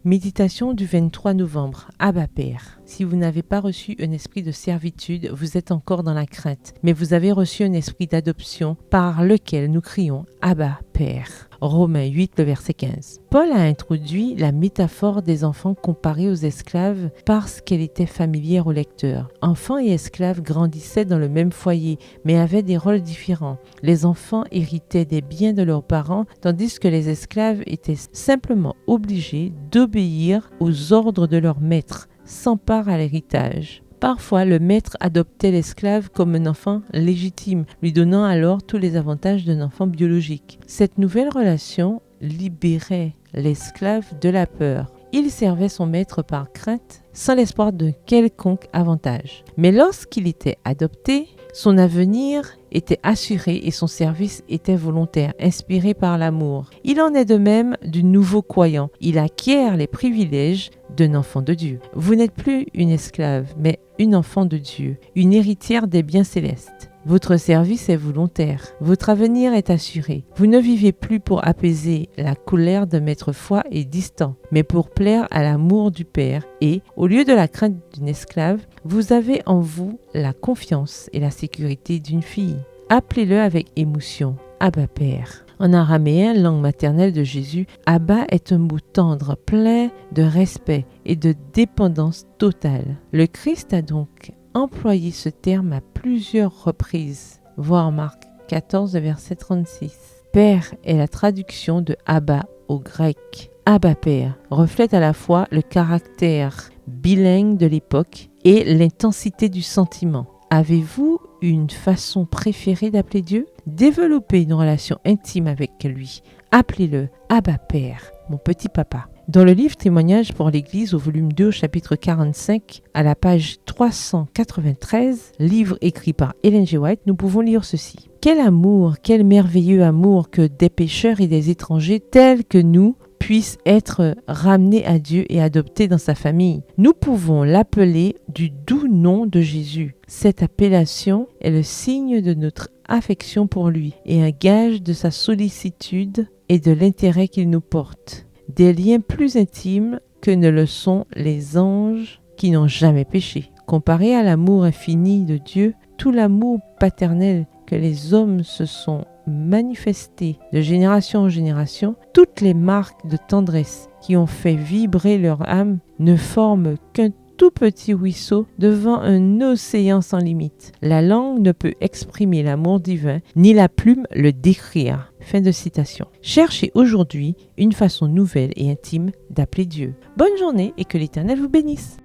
Méditation du 23 novembre. Abba Père. Si vous n'avez pas reçu un esprit de servitude, vous êtes encore dans la crainte, mais vous avez reçu un esprit d'adoption par lequel nous crions Abba Père. Romains 8, le verset 15. Paul a introduit la métaphore des enfants comparés aux esclaves parce qu'elle était familière au lecteur. Enfants et esclaves grandissaient dans le même foyer, mais avaient des rôles différents. Les enfants héritaient des biens de leurs parents, tandis que les esclaves étaient simplement obligés d'obéir aux ordres de leur maître, sans part à l'héritage. Parfois, le maître adoptait l'esclave comme un enfant légitime, lui donnant alors tous les avantages d'un enfant biologique. Cette nouvelle relation libérait l'esclave de la peur. Il servait son maître par crainte, sans l'espoir d'un quelconque avantage. Mais lorsqu'il était adopté, son avenir était assuré et son service était volontaire, inspiré par l'amour. Il en est de même du nouveau croyant. Il acquiert les privilèges d'un enfant de Dieu. Vous n'êtes plus une esclave, mais une enfant de Dieu, une héritière des biens célestes. Votre service est volontaire. Votre avenir est assuré. Vous ne vivez plus pour apaiser la colère de maître froid et distant, mais pour plaire à l'amour du Père. Et, au lieu de la crainte d'une esclave, vous avez en vous la confiance et la sécurité d'une fille. Appelez-le avec émotion, Abba Père. En araméen, langue maternelle de Jésus, Abba est un mot tendre, plein de respect et de dépendance totale. Le Christ a donc employé ce terme à plusieurs reprises. Voir Marc 14, verset 36. Père est la traduction de Abba au grec. Abba Père reflète à la fois le caractère bilingue de l'époque et l'intensité du sentiment. Avez-vous une façon préférée d'appeler Dieu? Développez une relation intime avec lui. Appelez-le Abba Père, mon petit papa. Dans le livre Témoignages pour l'Église au volume 2 au chapitre 45, à la page 393, livre écrit par Ellen G. White, nous pouvons lire ceci. Quel amour, quel merveilleux amour que des pécheurs et des étrangers tels que nous puissent être ramenés à Dieu et adoptés dans sa famille. Nous pouvons l'appeler du doux nom de Jésus. Cette appellation est le signe de notre affection pour lui et un gage de sa sollicitude et de l'intérêt qu'il nous porte. Des liens plus intimes que ne le sont les anges qui n'ont jamais péché. Comparé à l'amour infini de Dieu, tout l'amour paternel que les hommes se sont manifestés de génération en génération, toutes les marques de tendresse qui ont fait vibrer leur âme ne forment qu'un tout petit ruisseau devant un océan sans limite. La langue ne peut exprimer l'amour divin, ni la plume le décrire. Fin de citation. Cherchez aujourd'hui une façon nouvelle et intime d'appeler Dieu. Bonne journée et que l'Éternel vous bénisse.